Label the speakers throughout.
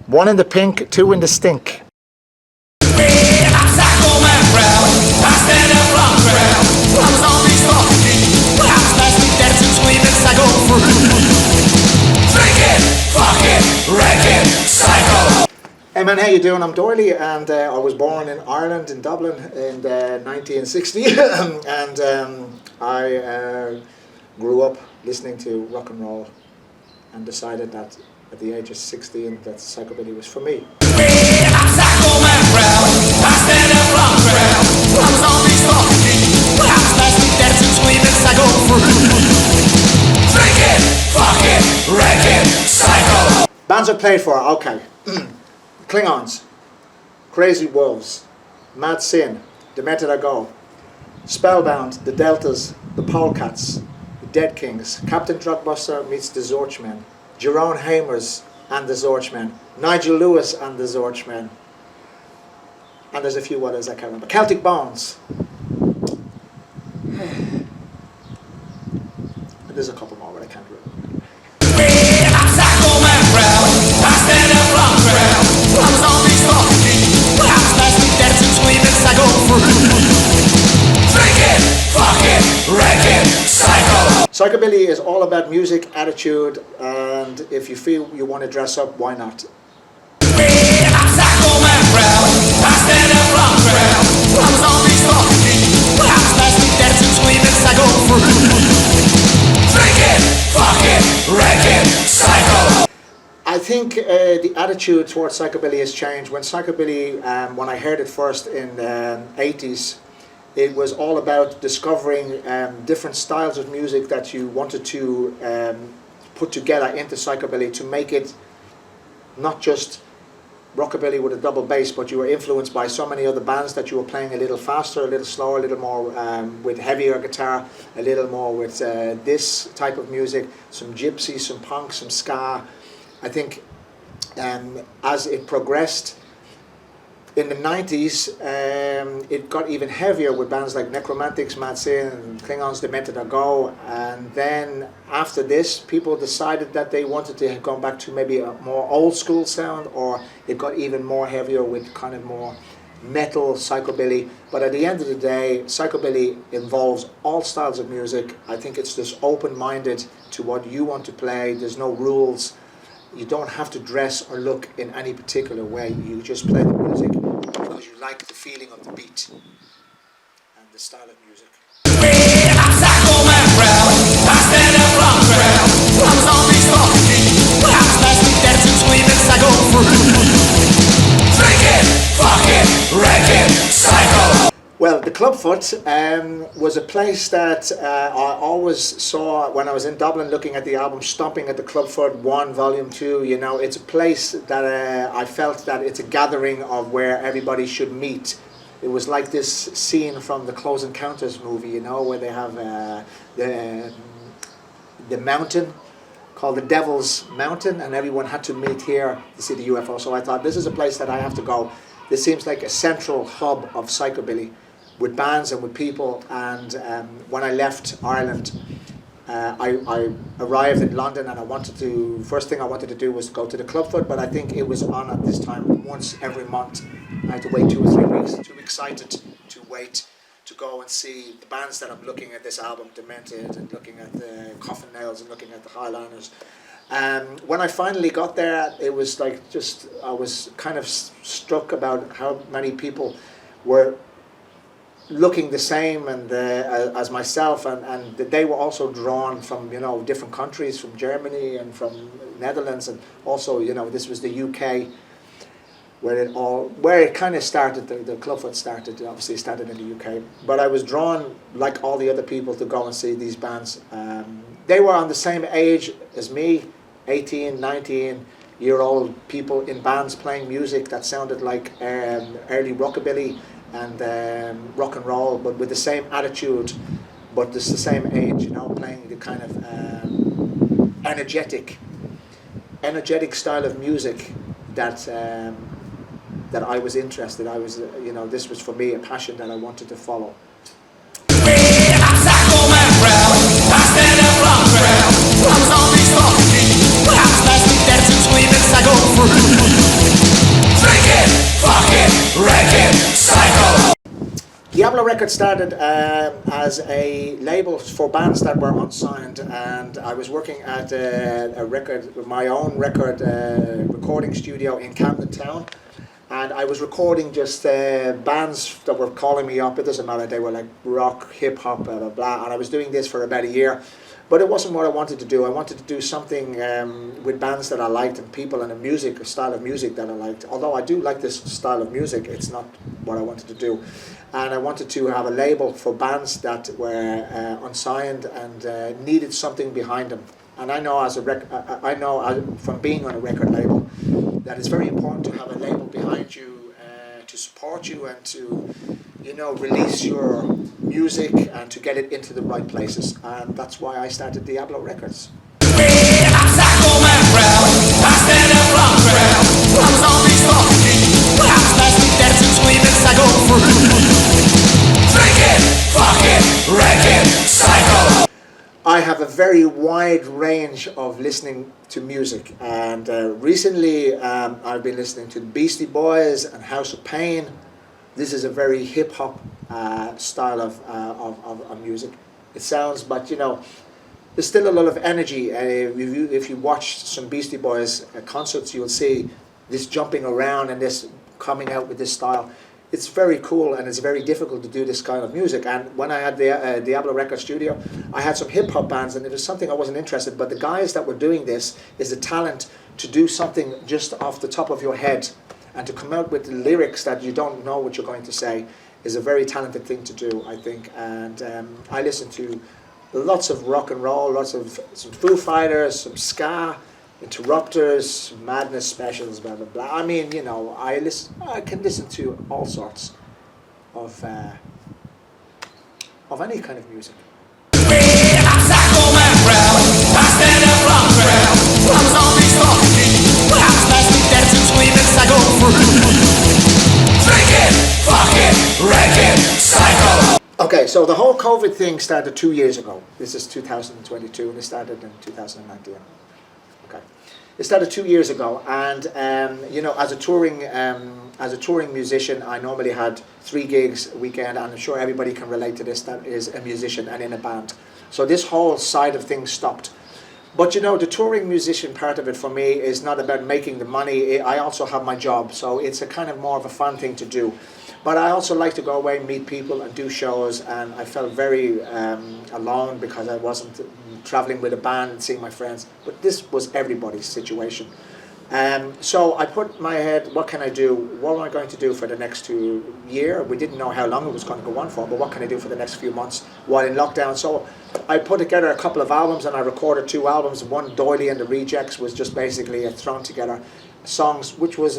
Speaker 1: One in the pink, two in the stink. Hey man, how you doing? I'm Doyley, and I was born in Ireland, in Dublin, in 1960, and I grew up listening to rock and roll, and decided that at the age of 16 that psychobilly was for me. Bands I played for, okay. Klingonz, Crazy Wolves, Mad Sin, Demented I Go, Spellbound, The Deltas, The Polecats, The Dead Kings, Captain Drugbuster meets the Zorchmen, Jerome Hamers and the Zorchmen, Nigel Lewis and the Zorchmen, and there's a few others I can't remember. Celtic Bones. And there's a couple more, but I can't remember. Psychobilly is all about music, attitude, and if you feel you want to dress up, why not? I think the attitude towards psychobilly has changed. When psychobilly, when I heard it first in the 80s, it was all about discovering different styles of music that you wanted to put together into psychobilly to make it not just rockabilly with a double bass, but you were influenced by so many other bands that you were playing a little faster, a little slower, a little more with heavier guitar, a little more with this type of music, some gypsy, some punk, some ska. I think as it progressed in the 90s, it got even heavier with bands like Necromantics, Mad Sin, and Klingonz, Demented I Go. And then after this, people decided that they wanted to go back to maybe a more old school sound, or it got even more heavier with kind of more metal psychobilly. But at the end of the day, psychobilly involves all styles of music. I think it's just open-minded to what you want to play. There's no rules. You don't have to dress or look in any particular way. You just play the music because you like the feeling of the beat and the style of music. Well, the Klub Foot was a place that I always saw when I was in Dublin looking at the album Stomping at the Klub Foot 1, Volume 2. You know, it's a place that I felt that it's a gathering of where everybody should meet. It was like this scene from the Close Encounters movie, you know, where they have the mountain called the Devil's Mountain, and everyone had to meet here to see the UFO. So I thought, this is a place that I have to go. This seems like a central hub of psychobilly, with bands and with people. And when I left Ireland, I arrived in London, and first thing I wanted to do was go to the Klub Foot, but I think it was on at this time once every month. I had to wait 2 or 3 weeks. Too excited to wait to go and see the bands that I'm looking at this album, Demented, and looking at the Coffin Nails, and looking at the Highliners. When I finally got there, it was like I was kind of struck about how many people were looking the same and as myself, and they were also drawn from, you know, different countries, from Germany and from Netherlands, and also, you know, this was the UK where it kind of started. The Klub Foot started, obviously started in the UK, but I was drawn like all the other people to go and see these bands. They were on the same age as me, 18, 19-year-old people in bands playing music that sounded like early rockabilly and rock and roll, but with the same attitude, but it's the same age, you know, playing the kind of energetic style of music that I was interested. I was, you know, this was for me a passion that I wanted to follow. I was on these Diablo Records started as a label for bands that were unsigned, and I was working at my own record recording studio in Camden Town, and I was recording just bands that were calling me up. It doesn't matter, they were like rock, hip hop, blah blah blah, and I was doing this for about a year. But it wasn't what I wanted to do. I wanted to do something with bands that I liked and people and a style of music that I liked. Although I do like this style of music, it's not what I wanted to do. And I wanted to have a label for bands that were unsigned and needed something behind them. And I know from being on a record label that it's very important to have a label behind you to support you and to, release your music and to get it into the right places. And that's why I started Diablo Records. I have a very wide range of listening to music, and recently I've been listening to the Beastie Boys and House of Pain. This is a very hip-hop style of music. It sounds, but there's still a lot of energy. If you watch some Beastie Boys concerts, you'll see this jumping around and this coming out with this style. It's very cool, and it's very difficult to do this kind of music. And when I had the Diablo Records studio, I had some hip-hop bands, and it was something I wasn't interested in. But the guys that were doing this is the talent to do something just off the top of your head and to come out with the lyrics that you don't know what you're going to say is a very talented thing to do, I think. And I listen to lots of rock and roll, lots of some Foo Fighters, some ska, Interrupters, Madness Specials, blah blah blah. I mean, I can listen to all sorts of any kind of music. Okay, so the whole COVID thing started 2 years ago. This is 2022, and it started in 2019. Okay, it started 2 years ago, and as a touring musician, I normally had 3 gigs a weekend, and I'm sure everybody can relate to this. That is a musician and in a band. So this whole side of things stopped. But the touring musician part of it for me is not about making the money. I also have my job, so it's a kind of more of a fun thing to do. But I also like to go away and meet people and do shows, and I felt very alone because I wasn't traveling with a band and seeing my friends. But this was everybody's situation. So I put in my head, what can I do? What am I going to do for the next year? We didn't know how long it was going to go on for, but what can I do for the next few months while in lockdown? So I put together a couple of albums, and I recorded 2 albums. One, Doyley and the Rejects, was just basically thrown together songs, which was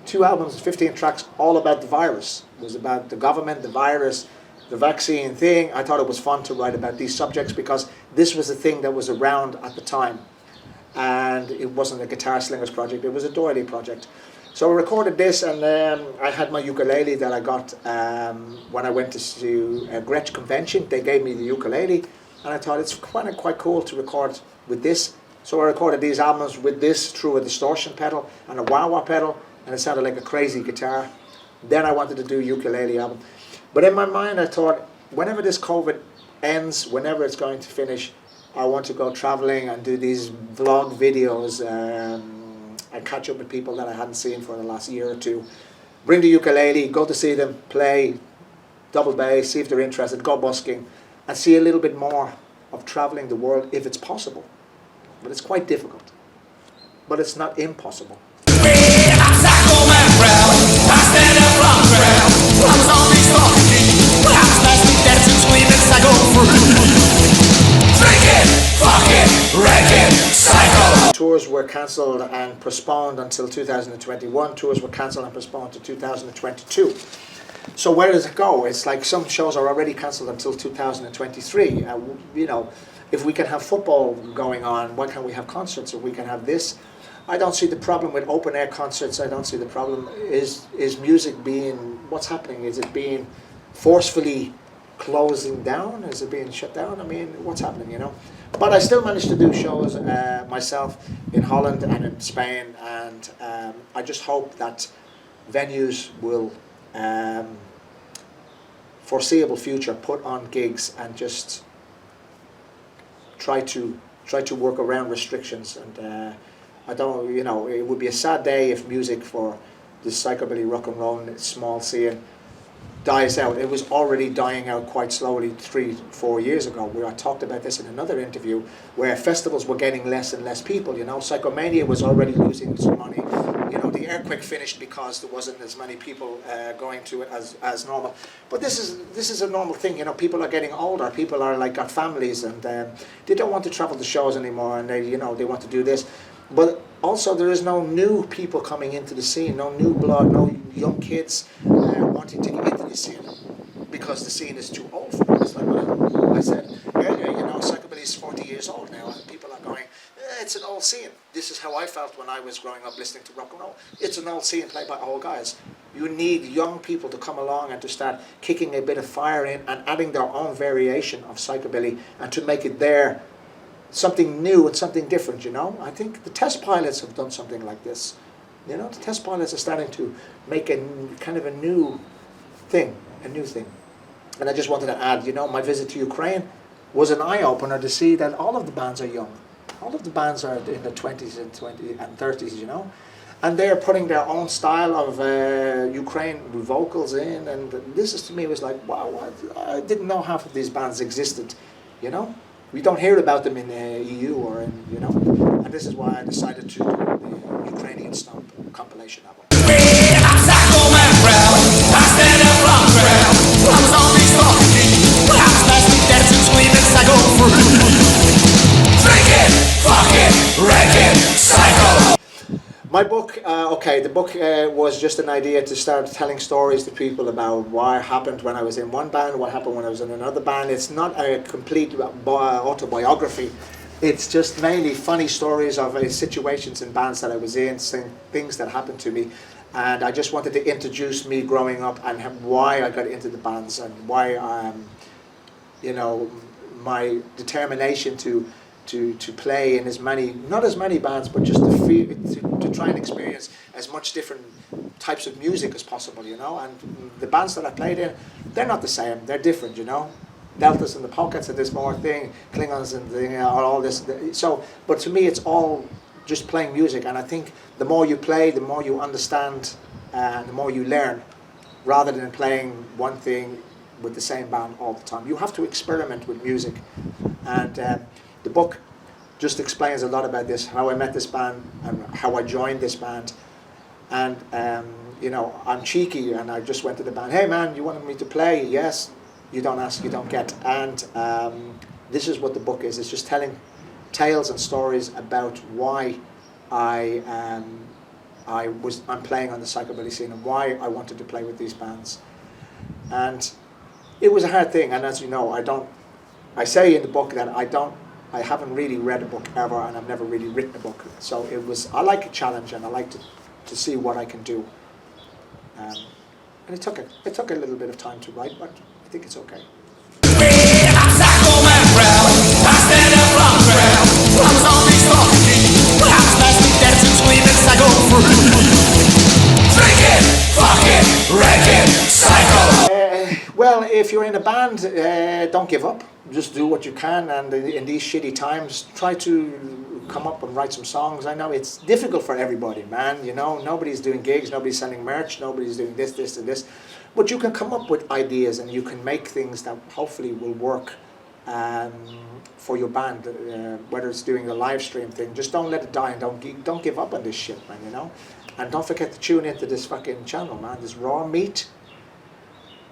Speaker 1: 2 albums, 15 tracks, all about the virus. It was about the government, the virus, the vaccine thing. I thought it was fun to write about these subjects because this was the thing that was around at the time. And it wasn't a Guitar Slingers project, it was a Doyley project. So I recorded this, and I had my ukulele that I got when I went to a Gretsch convention. They gave me the ukulele, and I thought it's quite cool to record with this. So I recorded these albums with this through a distortion pedal and a wah-wah pedal, and it sounded like a crazy guitar. Then I wanted to do a ukulele album. But in my mind I thought, whenever this COVID ends, whenever it's going to finish, I want to go traveling and do these vlog videos and catch up with people that I hadn't seen for the last year or 2. Bring the ukulele, go to see them, play double bass, see if they're interested, go busking, and see a little bit more of traveling the world if it's possible. But it's quite difficult. But it's not impossible. Tours were cancelled and postponed until 2021. Tours were cancelled and postponed to 2022. So where does it go? It's like some shows are already cancelled until 2023. If we can have football going on, why can't we have concerts? If we can have this, I don't see the problem with open air concerts. I don't see the problem. Is music being, what's happening? Is it being forcefully closing down? Is it being shut down? I mean, what's happening, But I still managed to do shows myself in Holland and in Spain, and I just hope that venues will foreseeable future, put on gigs and just try to work around restrictions. And I don't, you know, it would be a sad day if music for the psychobilly rock and roll small scene dies out. It was already dying out quite slowly 3-4 years ago. Where I talked about this in another interview, where festivals were getting less and less people. You know, Psychomania was already losing some money. You know, the Earthquake finished because there wasn't as many people going to it as normal. But this is a normal thing. You know, people are getting older. People are like got families, and they don't want to travel to shows anymore, and they want to do this. But also there is no new people coming into the scene, no new blood, no young kids wanting to get into the scene because the scene is too old for them. It's like what I said earlier, you know, psychobilly is 40 years old now, and people are going, it's an old scene. This is how I felt when I was growing up listening to rock and roll. It's an old scene played by old guys. You need young people to come along and to start kicking a bit of fire in and adding their own variation of psychobilly and to make it their something new and something different, you know. I think the Test Pilots have done something like this. You know, the Test Pilots are starting to make a kind of a new thing. And I just wanted to add, you know, my visit to Ukraine was an eye-opener to see that all of the bands are young. All of the bands are in their 20s and 30s, you know. And they're putting their own style of Ukraine vocals in, and this is, to me, was like, wow, I didn't know half of these bands existed, you know. We don't hear about them in the EU or in, you know, and this is why I decided to do the Ukrainian Stomp compilation album. My book, the book was just an idea to start telling stories to people about what happened when I was in one band, what happened when I was in another band. It's not a complete autobiography. It's just mainly funny stories of situations in bands that I was in, things that happened to me. And I just wanted to introduce me growing up and why I got into the bands and why, you know, my determination to play in not as many bands, but just to try and experience as much different types of music as possible, you know. And the bands that I played in, they're not the same, they're different, you know. Deltas and the Polecats are this more thing, Klingonz and the, you know, all this. So, but to me, it's all just playing music, and I think the more you play, the more you understand, and the more you learn, rather than playing one thing with the same band all the time. You have to experiment with music, and the book just explains a lot about this, how I met this band and how I joined this band. And you know, I'm cheeky and I just went to the band, hey man, you wanted me to play? Yes. You don't ask, you don't get. And this is what the book is. It's just telling tales and stories about why I'm playing on the psychobilly scene and why I wanted to play with these bands. And it was a hard thing, and as you know, I say in the book that I haven't really read a book ever, and I've never really written a book. So I like a challenge, and I like to see what I can do. And it took a little bit of time to write, but I think it's okay. Well, if you're in a band, don't give up. Just do what you can, and in these shitty times, try to come up and write some songs. I know it's difficult for everybody, man. You know, nobody's doing gigs, nobody's selling merch, nobody's doing this, and this. But you can come up with ideas, and you can make things that hopefully will work for your band. Whether it's doing a live stream thing, just don't let it die, and don't give up on this shit, man. You know, and don't forget to tune into this fucking channel, man. This Raw Meat.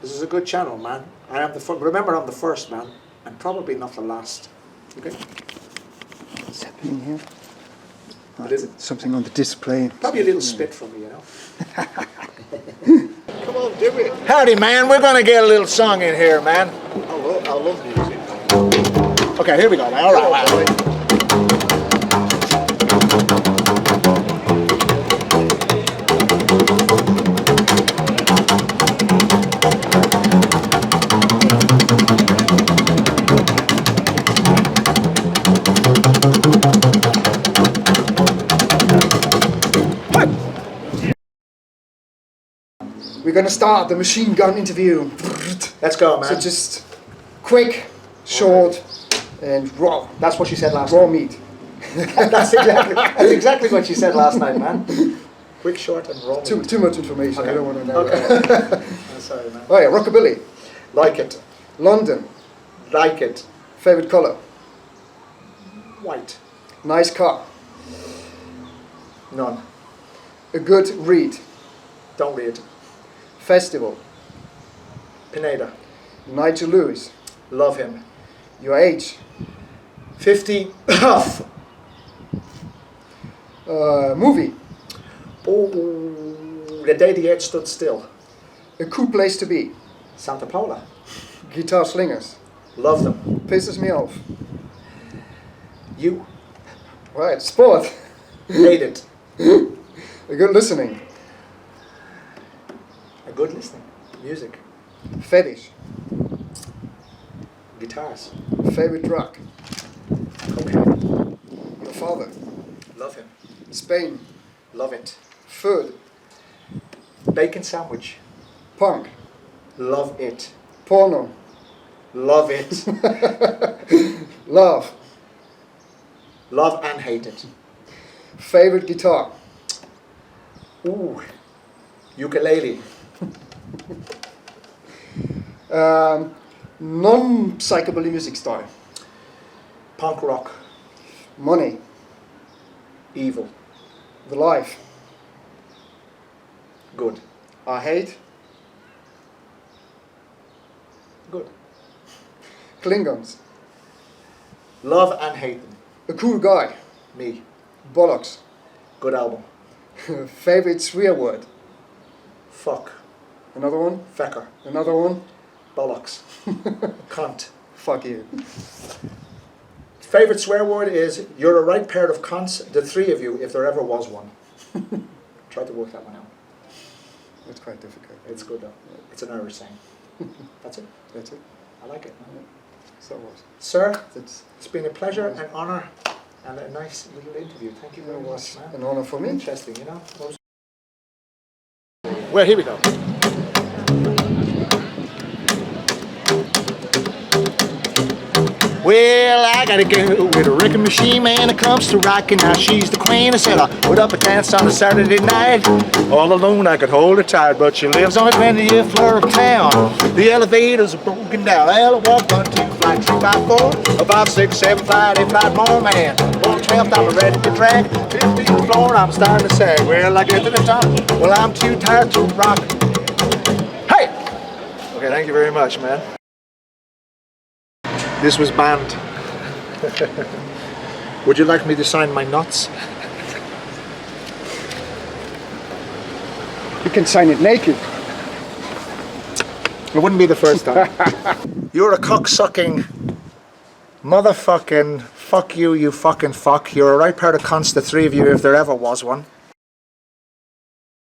Speaker 1: This is a good channel, man. Remember, I'm the first, man, and probably not the last. Okay.
Speaker 2: What's happening here? Oh, something on the display.
Speaker 1: Probably a little spit from me, you know. Come on, do it. Howdy, man. We're gonna get a little song in here, man.
Speaker 3: I love music.
Speaker 1: Okay, here we go, man. All right.
Speaker 2: We're going to start the machine gun interview.
Speaker 1: Let's go, man.
Speaker 2: So just quick, short, and raw.
Speaker 1: That's what she said last
Speaker 2: Raw
Speaker 1: night.
Speaker 2: meat.
Speaker 1: That's exactly what she said last night, man. Quick, short, and raw.
Speaker 2: Too much information.
Speaker 1: Okay.
Speaker 2: I don't want to know.
Speaker 1: Okay. I'm sorry, man.
Speaker 2: Oh yeah, rockabilly.
Speaker 1: Like it.
Speaker 2: London.
Speaker 1: Like it.
Speaker 2: Favorite color.
Speaker 1: White.
Speaker 2: Nice car.
Speaker 1: None.
Speaker 2: A good read.
Speaker 1: Don't read.
Speaker 2: Festival.
Speaker 1: Pineda.
Speaker 2: Nigel Lewis.
Speaker 1: Love him.
Speaker 2: Your age.
Speaker 1: 50 off.
Speaker 2: Movie.
Speaker 1: Oh, the day the earth stood still.
Speaker 2: A cool place to be.
Speaker 1: Santa Paula.
Speaker 2: Guitar Slingers.
Speaker 1: Love them.
Speaker 2: Pisses me off.
Speaker 1: You.
Speaker 2: Right, sport.
Speaker 1: Hate it.
Speaker 2: A good listening.
Speaker 1: A good listening. Music.
Speaker 2: Fetish.
Speaker 1: Guitars.
Speaker 2: Favorite drug.
Speaker 1: Cocaine.
Speaker 2: Your father.
Speaker 1: Love him.
Speaker 2: Spain.
Speaker 1: Love it.
Speaker 2: Food.
Speaker 1: Bacon sandwich.
Speaker 2: Punk.
Speaker 1: Love it.
Speaker 2: Porno.
Speaker 1: Love it.
Speaker 2: Love.
Speaker 1: Love and hate it.
Speaker 2: Favorite guitar.
Speaker 1: Ooh. Ukulele.
Speaker 2: Non-psychobilly music style.
Speaker 1: Punk rock.
Speaker 2: Money.
Speaker 1: Evil.
Speaker 2: The life.
Speaker 1: Good.
Speaker 2: I hate.
Speaker 1: Good.
Speaker 2: Klingonz.
Speaker 1: Love and hate them.
Speaker 2: A cool guy.
Speaker 1: Me.
Speaker 2: Bollocks.
Speaker 1: Good album.
Speaker 2: Favorite swear word.
Speaker 1: Fuck.
Speaker 2: Another one.
Speaker 1: Fecker.
Speaker 2: Another one.
Speaker 1: Bollocks. Cunt.
Speaker 2: Fuck you.
Speaker 1: Favorite swear word is you're a right pair of cunts, the three of you, if there ever was one. Try to work that one out.
Speaker 2: It's quite difficult.
Speaker 1: It's good though. It's an Irish saying. That's it.
Speaker 2: That's it.
Speaker 1: I like it.
Speaker 2: So what?
Speaker 1: Sir,
Speaker 2: It's
Speaker 1: it's been a pleasure, an honour, and a nice little interview. Thank you very much, man.
Speaker 2: an honor for me.
Speaker 1: Interesting, you know?
Speaker 3: Well, here we go. Well, I gotta go with a wrecking machine, man. It comes to rocking. Now she's the queen. I said I would up a dance on a Saturday night. All alone, I could hold her tight, but she lives on the 20th floor of town. The elevators are broken down. Well, I walk 1, 2, flight 3, 5, 4, 5, 6, 7, 5, 8, 5 more, man. 4, 12, I'm ready to drag. 15th floor, I'm starting to sag. Well, I get to the top. Well, I'm too tired to rock. Hey! Okay, thank you very much, man.
Speaker 1: This was banned. Would you like me to sign my nuts?
Speaker 2: You can sign it naked.
Speaker 1: It wouldn't be the first time. You're a cock-sucking, motherfucking, fuck you, you fucking fuck. You're a right pair of cunts, the three of you, if there ever was one.